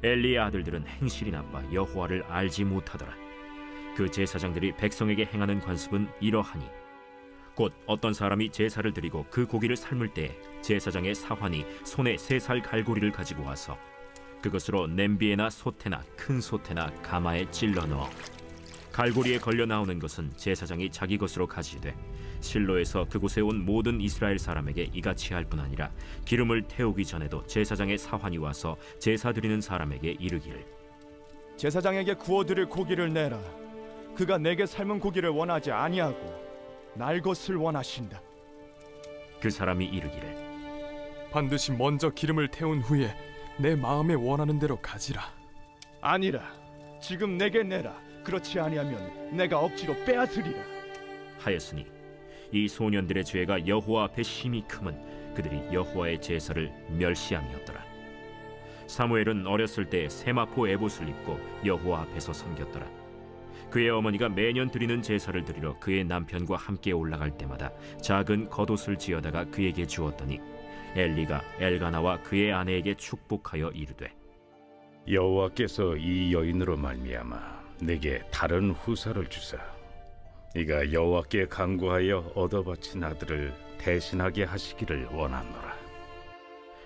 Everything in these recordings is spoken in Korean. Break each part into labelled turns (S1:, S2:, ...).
S1: 엘리의 아들들은 행실이 나빠 여호와를 알지 못하더라. 그 제사장들이 백성에게 행하는 관습은 이러하니 곧 어떤 사람이 제사를 드리고 그 고기를 삶을 때에 제사장의 사환이 손에 3살 갈고리를 가지고 와서 그것으로 냄비에나 솥에나 큰 솥에나 가마에 찔러 넣어 갈고리에 걸려 나오는 것은 제사장이 자기 것으로 가지되 실로에서 그곳에 온 모든 이스라엘 사람에게 이같이 할 뿐 아니라 기름을 태우기 전에도 제사장의 사환이 와서 제사 드리는 사람에게 이르기를
S2: 제사장에게 구워드릴 고기를 내라. 그가 내게 삶은 고기를 원하지 아니하고 날 것을 원하신다.
S1: 그 사람이 이르기를
S3: 반드시 먼저 기름을 태운 후에 내 마음에 원하는 대로 가지라.
S2: 아니라 지금 내게 내라. 그렇지 아니하면 내가 억지로 빼앗으리라
S1: 하였으니 이 소년들의 죄가 여호와 앞에 심히 크면 그들이 여호와의 제사를 멸시함이었더라. 사무엘은 어렸을 때 세마포 에봇을 입고 여호와 앞에서 섬겼더라. 그의 어머니가 매년 드리는 제사를 드리러 그의 남편과 함께 올라갈 때마다 작은 겉옷을 지어다가 그에게 주었더니 엘리가 엘가나와 그의 아내에게 축복하여 이르되
S4: 여호와께서 이 여인으로 말미암아 내게 다른 후사를 주사 네가 여호와께 간구하여 얻어 바친 아들을 대신하게 하시기를 원하노라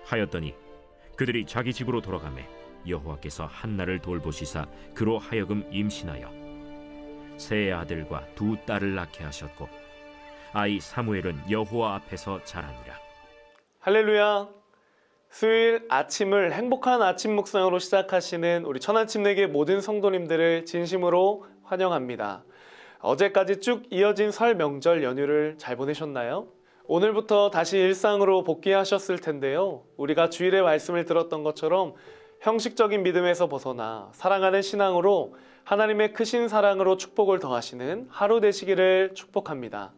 S1: 하였더니 그들이 자기 집으로 돌아가매 여호와께서 한나를 돌보시사 그로 하여금 임신하여 세 아들과 2딸을 낳게 하셨고 아이 사무엘은 여호와 앞에서 자라니라.
S5: 할렐루야. 수요일 아침을 행복한 아침 묵상으로 시작하시는 우리 천안침례교회 모든 성도님들을 진심으로 환영합니다. 어제까지 쭉 이어진 설 명절 연휴를 잘 보내셨나요? 오늘부터 다시 일상으로 복귀하셨을 텐데요. 우리가 주일의 말씀을 들었던 것처럼 형식적인 믿음에서 벗어나 사랑하는 신앙으로 하나님의 크신 사랑으로 축복을 더하시는 하루 되시기를 축복합니다.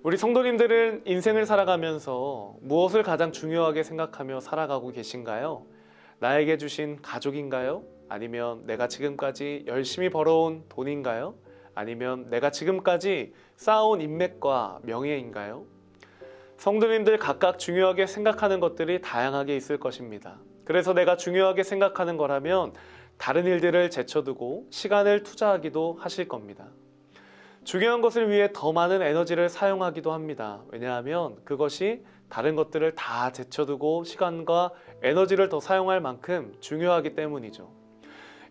S5: 우리 성도님들은 인생을 살아가면서 무엇을 가장 중요하게 생각하며 살아가고 계신가요? 나에게 주신 가족인가요? 아니면 내가 지금까지 열심히 벌어온 돈인가요? 아니면 내가 지금까지 쌓아온 인맥과 명예인가요? 성도님들 각각 중요하게 생각하는 것들이 다양하게 있을 것입니다. 그래서 내가 중요하게 생각하는 거라면 다른 일들을 제쳐두고 시간을 투자하기도 하실 겁니다. 중요한 것을 위해 더 많은 에너지를 사용하기도 합니다. 왜냐하면 그것이 다른 것들을 다 제쳐두고 시간과 에너지를 더 사용할 만큼 중요하기 때문이죠.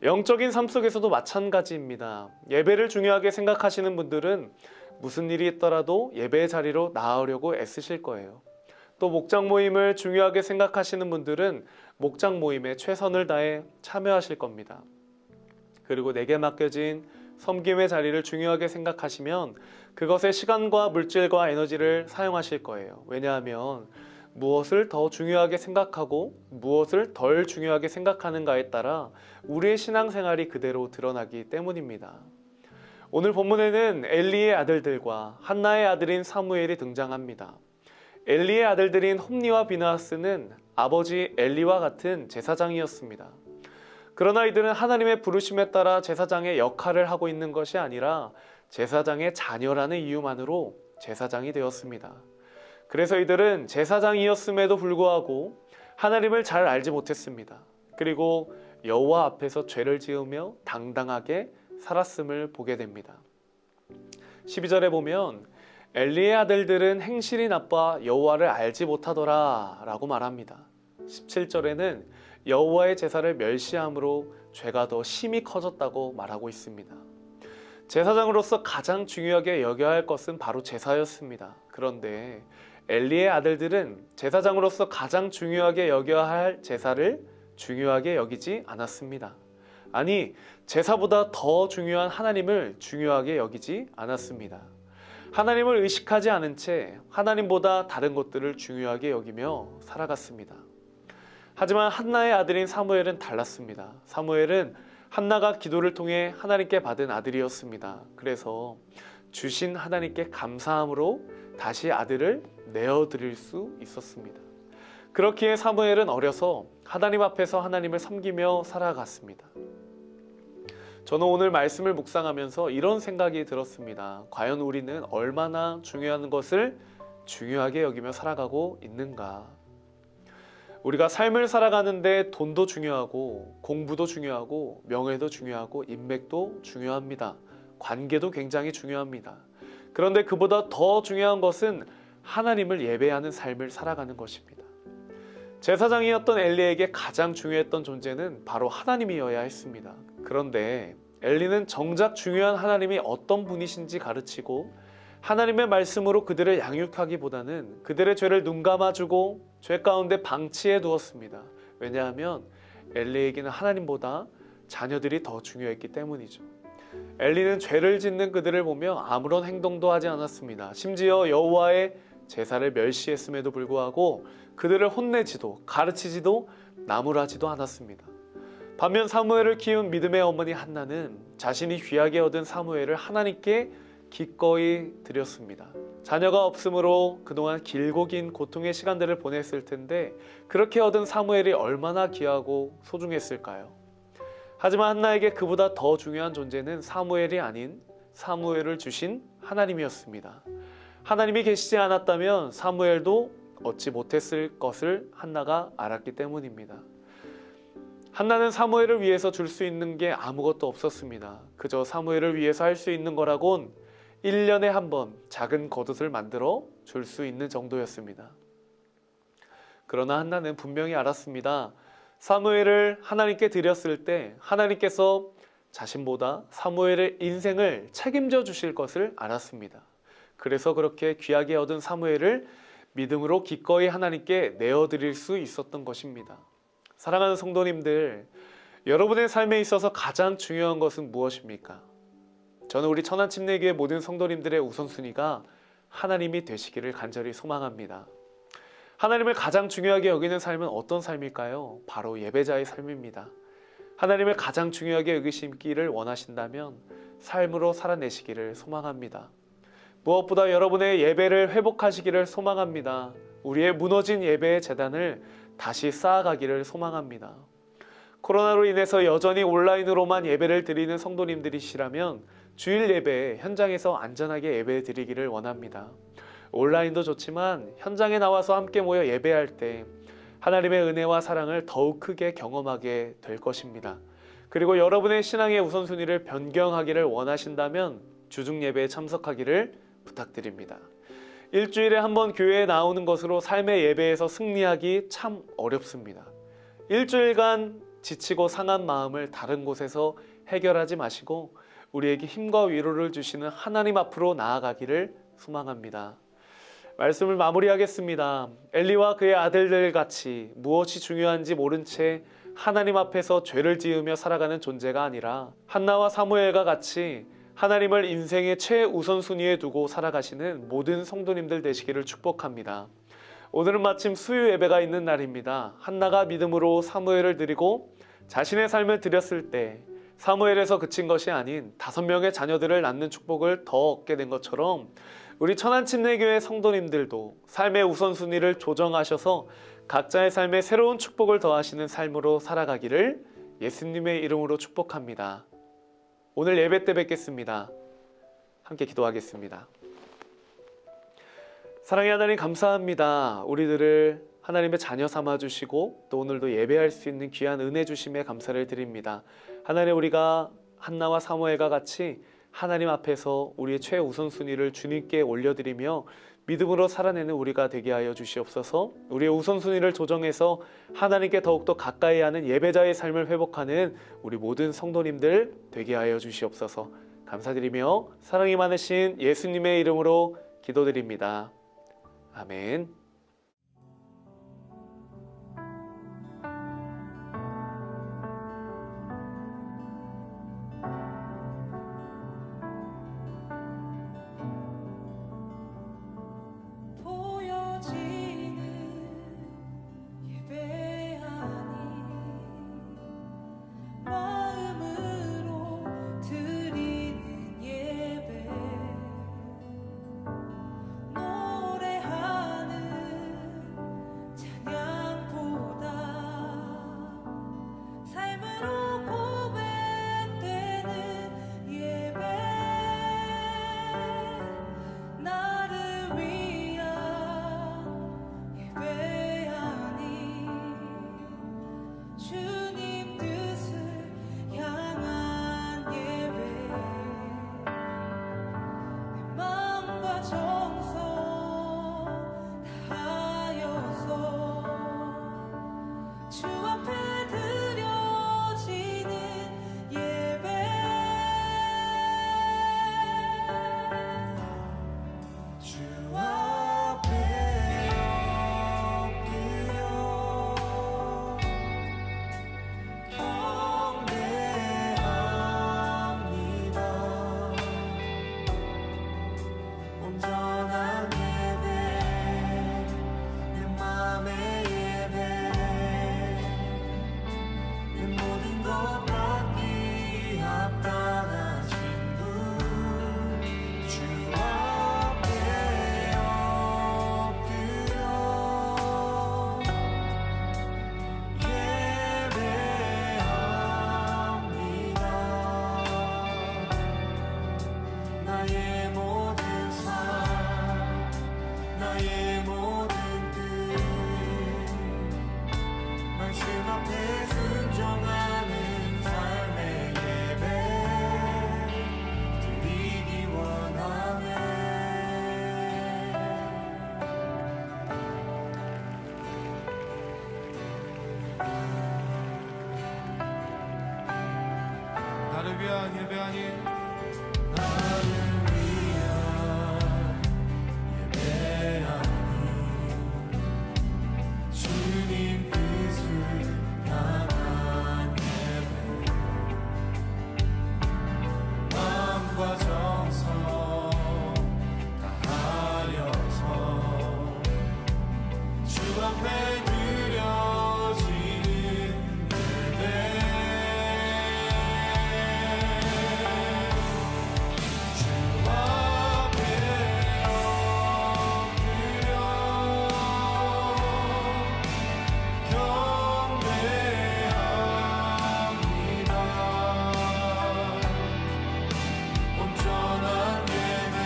S5: 영적인 삶 속에서도 마찬가지입니다. 예배를 중요하게 생각하시는 분들은 무슨 일이 있더라도 예배의 자리로 나아오려고 애쓰실 거예요. 또 목장 모임을 중요하게 생각하시는 분들은 목장 모임에 최선을 다해 참여하실 겁니다. 그리고 내게 맡겨진 섬김의 자리를 중요하게 생각하시면 그것에 시간과 물질과 에너지를 사용하실 거예요. 왜냐하면 무엇을 더 중요하게 생각하고 무엇을 덜 중요하게 생각하는가에 따라 우리의 신앙생활이 그대로 드러나기 때문입니다. 오늘 본문에는 엘리의 아들들과 한나의 아들인 사무엘이 등장합니다. 엘리의 아들들인 홈니와 비느하스는 아버지 엘리와 같은 제사장이었습니다. 그러나 이들은 하나님의 부르심에 따라 제사장의 역할을 하고 있는 것이 아니라 제사장의 자녀라는 이유만으로 제사장이 되었습니다. 그래서 이들은 제사장이었음에도 불구하고 하나님을 잘 알지 못했습니다. 그리고 여호와 앞에서 죄를 지으며 당당하게 살았음을 보게 됩니다. 12절에 보면 엘리의 아들들은 행실이 나빠 여호와를 알지 못하더라 라고 말합니다. 17절에는 여호와의 제사를 멸시함으로 죄가 더 심히 커졌다고 말하고 있습니다. 제사장으로서 가장 중요하게 여겨야 할 것은 바로 제사였습니다. 그런데 엘리의 아들들은 제사장으로서 가장 중요하게 여겨야 할 제사를 중요하게 여기지 않았습니다. 아니, 제사보다 더 중요한 하나님을 중요하게 여기지 않았습니다. 하나님을 의식하지 않은 채 하나님보다 다른 것들을 중요하게 여기며 살아갔습니다. 하지만 한나의 아들인 사무엘은 달랐습니다. 사무엘은 한나가 기도를 통해 하나님께 받은 아들이었습니다. 그래서 주신 하나님께 감사함으로 다시 아들을 내어드릴 수 있었습니다. 그렇기에 사무엘은 어려서 하나님 앞에서 하나님을 섬기며 살아갔습니다. 저는 오늘 말씀을 묵상하면서 이런 생각이 들었습니다. 과연 우리는 얼마나 중요한 것을 중요하게 여기며 살아가고 있는가? 우리가 삶을 살아가는데 돈도 중요하고 공부도 중요하고 명예도 중요하고 인맥도 중요합니다. 관계도 굉장히 중요합니다. 그런데 그보다 더 중요한 것은 하나님을 예배하는 삶을 살아가는 것입니다. 제사장이었던 엘리에게 가장 중요했던 존재는 바로 하나님이어야 했습니다. 그런데 엘리는 정작 중요한 하나님이 어떤 분이신지 가르치고 하나님의 말씀으로 그들을 양육하기보다는 그들의 죄를 눈감아주고 죄 가운데 방치해 두었습니다. 왜냐하면 엘리에게는 하나님보다 자녀들이 더 중요했기 때문이죠. 엘리는 죄를 짓는 그들을 보며 아무런 행동도 하지 않았습니다. 심지어 여호와의 제사를 멸시했음에도 불구하고 그들을 혼내지도 가르치지도 나무라지도 않았습니다. 반면 사무엘을 키운 믿음의 어머니 한나는 자신이 귀하게 얻은 사무엘을 하나님께 기꺼이 드렸습니다. 자녀가 없으므로 그동안 길고 긴 고통의 시간들을 보냈을 텐데 그렇게 얻은 사무엘이 얼마나 귀하고 소중했을까요? 하지만 한나에게 그보다 더 중요한 존재는 사무엘이 아닌 사무엘을 주신 하나님이었습니다. 하나님이 계시지 않았다면 사무엘도 얻지 못했을 것을 한나가 알았기 때문입니다. 한나는 사무엘을 위해서 줄 수 있는 게 아무것도 없었습니다. 그저 사무엘을 위해서 할 수 있는 거라곤 1년에 한 번 작은 겉옷을 만들어 줄 수 있는 정도였습니다. 그러나 한나는 분명히 알았습니다. 사무엘을 하나님께 드렸을 때 하나님께서 자신보다 사무엘의 인생을 책임져 주실 것을 알았습니다. 그래서 그렇게 귀하게 얻은 사무엘을 믿음으로 기꺼이 하나님께 내어드릴 수 있었던 것입니다. 사랑하는 성도님들, 여러분의 삶에 있어서 가장 중요한 것은 무엇입니까? 저는 우리 천안침례교회 모든 성도님들의 우선순위가 하나님이 되시기를 간절히 소망합니다. 하나님을 가장 중요하게 여기는 삶은 어떤 삶일까요? 바로 예배자의 삶입니다. 하나님을 가장 중요하게 여기시기를 원하신다면 삶으로 살아내시기를 소망합니다. 무엇보다 여러분의 예배를 회복하시기를 소망합니다. 우리의 무너진 예배의 재단을 다시 쌓아가기를 소망합니다. 코로나로 인해서 여전히 온라인으로만 예배를 드리는 성도님들이시라면 주일 예배 현장에서 안전하게 예배 드리기를 원합니다. 온라인도 좋지만 현장에 나와서 함께 모여 예배할 때 하나님의 은혜와 사랑을 더욱 크게 경험하게 될 것입니다. 그리고 여러분의 신앙의 우선순위를 변경하기를 원하신다면 주중 예배에 참석하기를 부탁드립니다. 일주일에 한 번 교회에 나오는 것으로 삶의 예배에서 승리하기 참 어렵습니다. 일주일간 지치고 상한 마음을 다른 곳에서 해결하지 마시고 우리에게 힘과 위로를 주시는 하나님 앞으로 나아가기를 소망합니다. 말씀을 마무리하겠습니다. 엘리와 그의 아들들 같이 무엇이 중요한지 모른 채 하나님 앞에서 죄를 지으며 살아가는 존재가 아니라 한나와 사무엘과 같이 하나님을 인생의 최우선순위에 두고 살아가시는 모든 성도님들 되시기를 축복합니다. 오늘은 마침 수요 예배가 있는 날입니다. 한나가 믿음으로 사무엘을 드리고 자신의 삶을 드렸을 때 사무엘에서 그친 것이 아닌 5명의 자녀들을 낳는 축복을 더 얻게 된 것처럼 우리 천안침례교회 성도님들도 삶의 우선순위를 조정하셔서 각자의 삶에 새로운 축복을 더하시는 삶으로 살아가기를 예수님의 이름으로 축복합니다. 오늘 예배 때 뵙겠습니다. 함께 기도하겠습니다. 사랑의 하나님 감사합니다. 우리들을 하나님의 자녀 삼아주시고 또 오늘도 예배할 수 있는 귀한 은혜 주심에 감사를 드립니다. 하나님, 우리가 한나와 사무엘과 같이 하나님 앞에서 우리의 최우선순위를 주님께 올려드리며 믿음으로 살아내는 우리가 되게 하여 주시옵소서. 우리의 우선순위를 조정해서 하나님께 더욱더 가까이 하는 예배자의 삶을 회복하는 우리 모든 성도님들 되게 하여 주시옵소서. 감사드리며 사랑이 많으신 예수님의 이름으로 기도드립니다. 아멘.
S6: 노래하는 나를 위한 예배 아닌 주님 뜻을 향한 예배 마음과 정성 다하여서 주 앞에 드려지는 예배 주 앞에 엎드려 경배합니다. 온전한 예배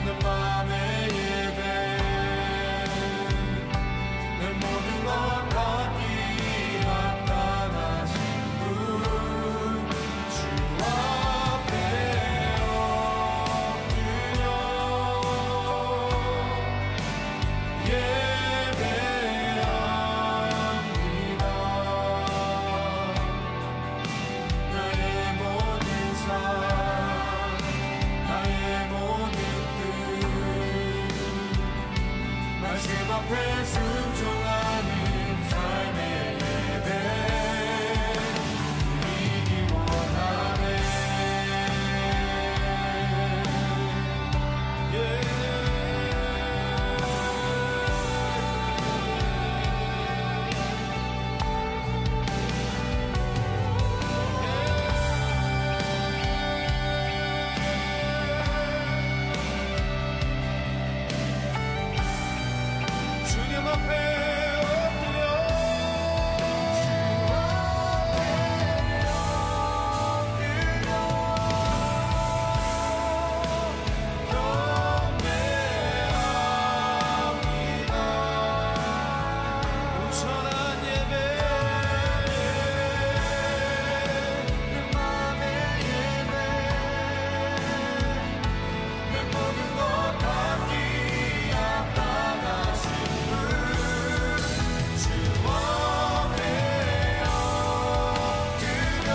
S6: 내 맘의 예배 내 모든 것 받기 합당하신 분 주 앞에 엎드려 예배합니다. 나의 모든 삶 나의 모든 뜻 말씀 앞에 순종하는 삶의 예배 드리기 원하네. 주님 앞에 엎드려 경배합니다. 온전한 예배 내 맘의 예배 내 모든 것 받기 합당하신 분 주 앞에 엎드려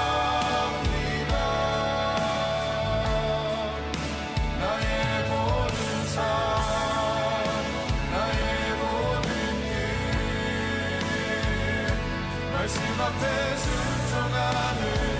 S6: 예배합니다. 나의 모든 삶 나의 모든 뜻 말씀 앞에 순종하는